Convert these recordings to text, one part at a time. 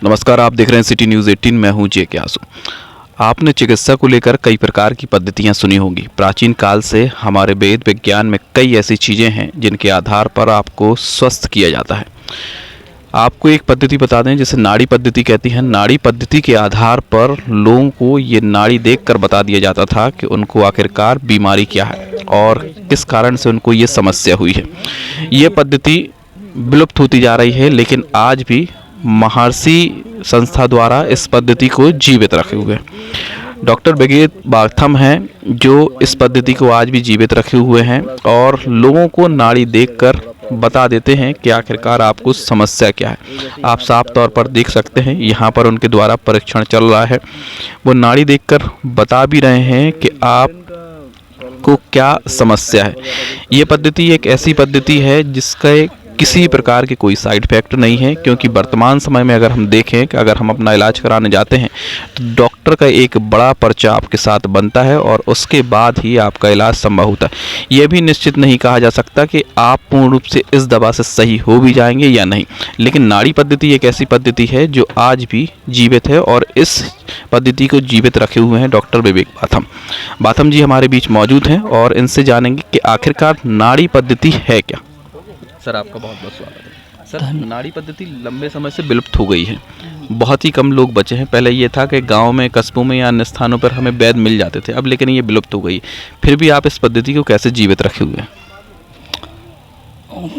नमस्कार, आप देख रहे हैं सिटी न्यूज़ 18। मैं हूं जे.के. आसू। आपने चिकित्सा को लेकर कई प्रकार की पद्धतियां सुनी होंगी। प्राचीन काल से हमारे वेद विज्ञान में कई ऐसी चीज़ें हैं जिनके आधार पर आपको स्वस्थ किया जाता है। आपको एक पद्धति बता दें जिसे नाड़ी पद्धति कहती हैं। नाड़ी पद्धति के आधार पर लोगों को ये नाड़ी देखकर बता दिया जाता था कि उनको आखिरकार बीमारी क्या है और किस कारण से उनको ये समस्या हुई है। ये पद्धति विलुप्त होती जा रही है, लेकिन आज भी महर्षि संस्था द्वारा इस पद्धति को जीवित रखे हुए हैं। डॉक्टर बेगेत बाथम हैं जो इस पद्धति को आज भी जीवित रखे हुए हैं और लोगों को नाड़ी देखकर बता देते हैं कि आखिरकार आपको समस्या क्या है। आप साफ तौर पर देख सकते हैं यहाँ पर उनके द्वारा परीक्षण चल रहा है। वो नाड़ी देखकर बता भी रहे हैं कि आपको क्या समस्या है। ये पद्धति एक ऐसी पद्धति है जिसका किसी प्रकार के कोई साइड इफेक्ट नहीं है, क्योंकि वर्तमान समय में अगर हम देखें कि अगर हम अपना इलाज कराने जाते हैं तो डॉक्टर का एक बड़ा पर्चा आपके साथ बनता है और उसके बाद ही आपका इलाज संभव होता है। यह भी निश्चित नहीं कहा जा सकता कि आप पूर्ण रूप से इस दवा से सही हो भी जाएंगे या नहीं, लेकिन नाड़ी पद्धति एक ऐसी पद्धति है जो आज भी जीवित है और इस पद्धति को जीवित रखे हुए हैं डॉक्टर बेगेत बाथम जी हमारे बीच मौजूद हैं और इनसे जानेंगे कि आखिरकार नाड़ी पद्धति है क्या। सर, आपका बहुत बहुत स्वागत है। सर, नाड़ी पद्धति लंबे समय से विलुप्त हो गई है, बहुत ही कम लोग बचे हैं। पहले ये था कि गांव में, कस्बों में या अन्य स्थानों पर हमें वैद्य मिल जाते थे, अब लेकिन ये विलुप्त हो गई। फिर भी आप इस पद्धति को कैसे जीवित रखे हुए हैं?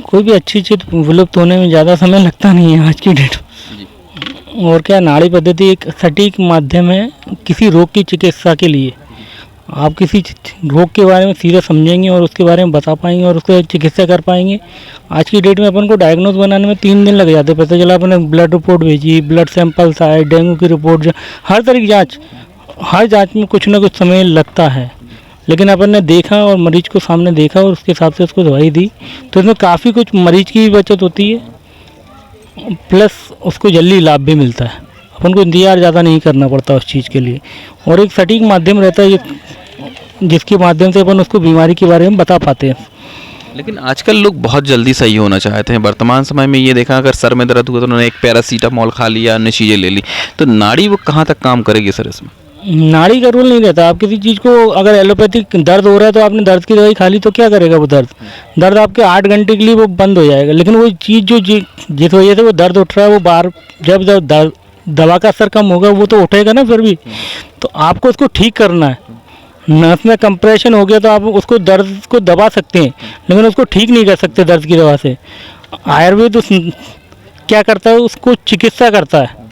कोई भी अच्छी चीज़ विलुप्त होने में ज़्यादा समय लगता नहीं है आज की डेट में। और क्या, नाड़ी पद्धति एक सटीक माध्यम है किसी रोग की चिकित्सा के लिए। आप किसी रोग के बारे में सीधे समझेंगे और उसके बारे में बता पाएंगे और उसको चिकित्सा कर पाएंगे। आज की डेट में अपन को डायग्नोज बनाने में 3 दिन लग जाते। पता चला अपने ब्लड रिपोर्ट भेजी, ब्लड सैंपल्स आए, डेंगू की रिपोर्ट, हर तरह की जांच, हर जांच में कुछ ना कुछ समय लगता है। लेकिन अपन ने देखा और मरीज को सामने देखा और उसके हिसाब से उसको दवाई दी, तो इसमें काफ़ी कुछ मरीज की भी बचत होती है, प्लस उसको जल्दी लाभ भी मिलता है। अपन को इंतजार ज़्यादा नहीं करना पड़ता उस चीज़ के लिए, और एक सटीक माध्यम रहता है जिसके माध्यम से अपन उसको बीमारी के बारे में बता पाते हैं। लेकिन आजकल लोग बहुत जल्दी सही होना चाहते हैं। वर्तमान समय में ये देखा, अगर सर में दर्द हुआ तो उन्होंने एक पैरासीटामोल खा लिया, अन्य चीज़ें ले ली, तो नाड़ी वो कहाँ तक काम करेगी सर इसमें? नाड़ी का रोल नहीं रहता। आप किसी चीज़ को, अगर एलोपैथिक दर्द हो रहा है तो आपने दर्द की दवाई खा ली तो क्या करेगा वो दर्द आपके 8 घंटे के लिए वो बंद हो जाएगा। लेकिन वो चीज़ जो जिस वजह से वो दर्द उठ रहा है, वो बार जब दवा का असर कम होगा वो तो उठेगा ना फिर भी। तो आपको उसको ठीक करना है। नस में कंप्रेशन हो गया तो आप उसको दर्द को दबा सकते हैं, लेकिन उसको ठीक नहीं कर सकते दर्द की दवा से। आयुर्वेद क्या करता है, उसको चिकित्सा करता है।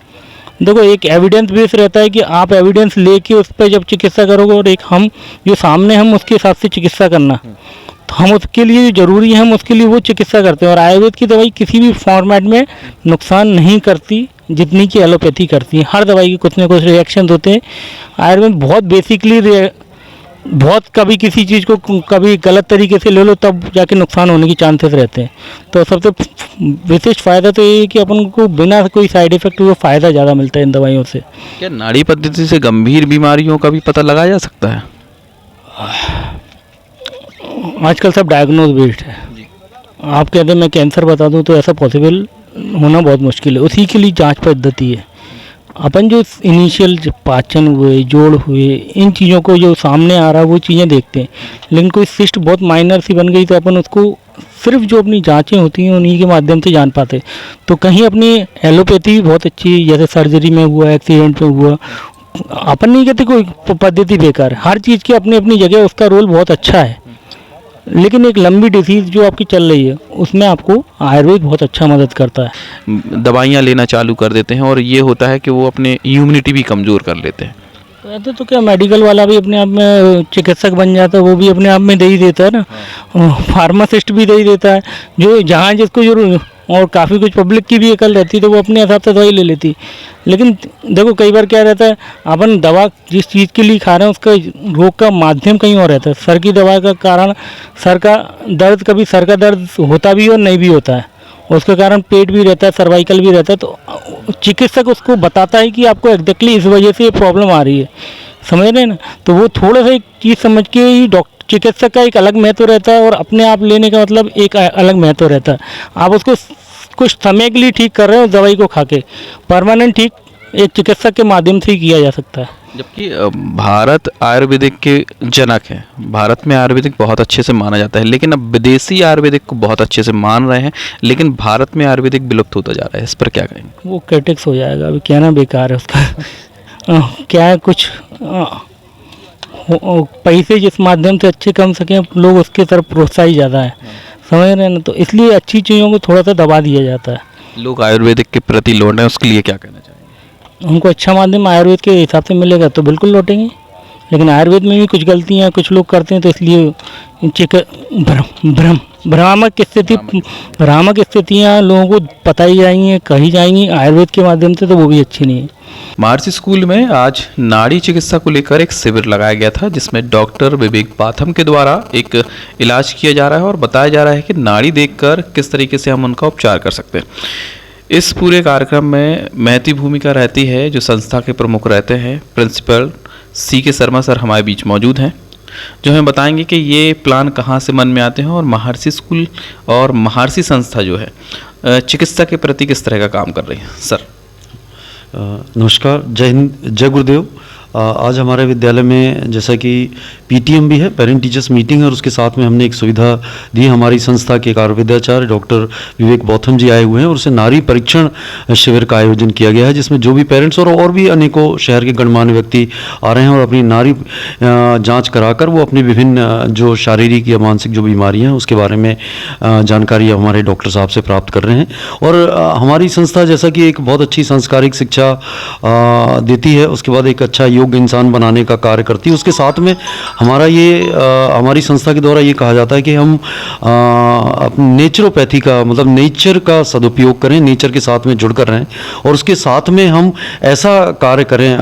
देखो, एक एविडेंस बेस रहता है कि आप एविडेंस लेके उस पर जब चिकित्सा करोगे, और एक हम जो सामने हम उसके हिसाब से चिकित्सा करना, तो हम उसके लिए ज़रूरी है, हम उसके लिए वो चिकित्सा करते हैं। और आयुर्वेद की दवाई किसी भी फॉर्मेट में नुकसान नहीं करती जितनी कि एलोपैथी करती है। हर दवाई के कुछ ना कुछ रिएक्शन होते हैं। आयुर्वेद बहुत बेसिकली बहुत, कभी किसी चीज़ को कभी गलत तरीके से ले लो तब जाके नुकसान होने की चांसेस रहते हैं। तो सबसे विशिष्ट फ़ायदा तो ये है कि अपन को बिना कोई साइड इफ़ेक्ट हुए फ़ायदा ज़्यादा मिलता है इन दवाइयों से। क्या नाड़ी पद्धति से गंभीर बीमारियों का भी पता लगाया जा सकता है? आजकल सब डायग्नोज बेस्ड है। आप कहते हैं मैं कैंसर बता दूं तो ऐसा पॉसिबल होना बहुत मुश्किल है। उसी के लिए जांच पद्धति है। अपन जो इनिशियल पाचन हुए, जोड़ हुए, इन चीज़ों को जो सामने आ रहा है वो चीज़ें देखते हैं। लेकिन कोई सिस्ट बहुत माइनर सी बन गई तो अपन उसको सिर्फ जो अपनी जांचें होती हैं उन्हीं के माध्यम से जान पाते। तो कहीं अपनी एलोपैथी बहुत अच्छी, जैसे सर्जरी में हुआ, एक्सीडेंट में हुआ, अपन नहीं कहते कोई पद्धति बेकार है। हर चीज़ की अपनी अपनी जगह उसका रोल बहुत अच्छा है। लेकिन एक लंबी डिसीज़ जो आपकी चल रही है उसमें आपको आयुर्वेद बहुत अच्छा मदद करता है। दवाइयाँ लेना चालू कर देते हैं और ये होता है कि वो अपने इम्यूनिटी भी कमज़ोर कर लेते हैं। ऐसे तो क्या, मेडिकल वाला भी अपने आप में चिकित्सक बन जाता है, वो भी अपने आप में दे ही देता है ना। फार्मासिस्ट भी दे ही देता है, जो जहाँ जिसको जो, और काफ़ी कुछ पब्लिक की भी अकल रहती है तो वो अपने हिसाब से दवाई ले लेती। लेकिन देखो, कई बार क्या रहता है, अपन दवा जिस चीज़ के लिए खा रहे हैं उसका रोग का माध्यम कहीं और रहता है। सर की दवा का कारण सर का दर्द, कभी सर का दर्द होता भी और नहीं भी होता है, उसके कारण पेट भी रहता है, सर्वाइकल भी रहता है। तो चिकित्सक उसको बताता है कि आपको एग्जैक्टली इस वजह से ये प्रॉब्लम आ रही है, समझ रहे हैं ना। तो वो थोड़ा सा एक चीज़ समझ के ही चिकित्सक का एक अलग महत्व रहता है और अपने आप लेने का मतलब एक अलग महत्व रहता है। आप उसको कुछ समय के लिए ठीक कर रहे हैं उस दवाई को खा के, परमानेंट ठीक एक चिकित्सक के माध्यम से ही किया जा सकता है। जबकि भारत आयुर्वेदिक के जनक है, भारत में आयुर्वेदिक बहुत अच्छे से माना जाता है, लेकिन अब विदेशी आयुर्वेदिक को बहुत अच्छे से मान रहे हैं, लेकिन भारत में आयुर्वेदिक विलुप्त होता जा रहा है। इस पर क्या कहेंगे? वो क्रिटिक्स हो जाएगा, अभी कहना बेकार है उसका। क्या है, कुछ पैसे जिस माध्यम से अच्छे कम सकें लोग उसके तरफ प्रोत्साहित ज़्यादा है, समझ रहे हैं ना, तो इसलिए अच्छी चीज़ों को थोड़ा सा दबा दिया जाता है। लोग आयुर्वेदिक के प्रति लौट रहे हैं, उसके लिए क्या कहना चाहेंगे? उनको अच्छा माध्यम आयुर्वेद के हिसाब से मिलेगा तो बिल्कुल लौटेंगे, लेकिन आयुर्वेद में भी कुछ गलतियाँ कुछ लोग करते हैं, तो इसलिए भ्रामक स्थितियाँ लोगों को बताई जाएंगी, कही जाएंगी आयुर्वेद के माध्यम से, तो वो भी अच्छी नहीं है। महर्षि स्कूल में आज नाड़ी चिकित्सा को लेकर एक शिविर लगाया गया था, जिसमें डॉक्टर विवेक बाथम के द्वारा एक इलाज किया जा रहा है और बताया जा रहा है कि नाड़ी देखकर किस तरीके से हम उनका उपचार कर सकते हैं। इस पूरे कार्यक्रम में महती भूमिका रहती है, जो संस्था के प्रमुख रहते हैं, प्रिंसिपल CK शर्मा सर हमारे बीच मौजूद हैं, जो हमें बताएंगे कि ये प्लान कहाँ से मन में आते हैं और महर्षि स्कूल और महर्षि संस्था जो है चिकित्सा के प्रति किस तरह का काम कर रही है। सर नमस्कार, जय हिंद, जय गुरुदेव। आज हमारे विद्यालय में जैसा कि PTM भी है, पेरेंट टीचर्स मीटिंग है, और उसके साथ में हमने एक सुविधा दी। हमारी संस्था के एक आयुर्वेदाचार्य डॉक्टर विवेक बौथम जी आए हुए हैं और उससे नारी परीक्षण शिविर का आयोजन किया गया है, जिसमें जो भी पेरेंट्स और भी अनेकों शहर के गणमान्य व्यक्ति आ रहे हैं और अपनी नारी जांच कराकर वो अपनी विभिन्न जो शारीरिक या मानसिक जो बीमारियाँ हैं उसके बारे में जानकारी हमारे डॉक्टर साहब से प्राप्त कर रहे हैं। और हमारी संस्था जैसा कि एक बहुत अच्छी संस्कारिक शिक्षा देती है, उसके बाद एक अच्छा योग्य इंसान बनाने का कार्य करती है। उसके साथ में हमारा हमारी संस्था के द्वारा ये कहा जाता है कि हम नेचुरोपैथी का मतलब नेचर का सदुपयोग करें, नेचर के साथ में जुड़कर रहें, और उसके साथ में हम ऐसा कार्य करें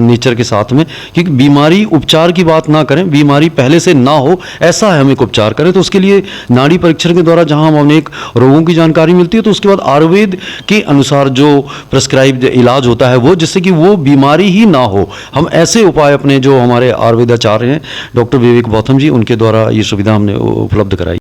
नेचर के साथ में कि बीमारी उपचार की बात ना करें, बीमारी पहले से ना हो ऐसा है हम एक उपचार करें। तो उसके लिए नाड़ी परीक्षण के द्वारा जहां हम अनेक रोगों की जानकारी मिलती है, तो उसके बाद आयुर्वेद के अनुसार जो प्रेस्क्राइब्ड इलाज होता है वो, जिससे कि वो बीमारी ही ना हो, हम ऐसे उपाय अपने जो हमारे आयुर्वेदाचार्य हैं डॉक्टर विवेक बौथम जी, उनके द्वारा ये सुविधा हमने उपलब्ध कराई।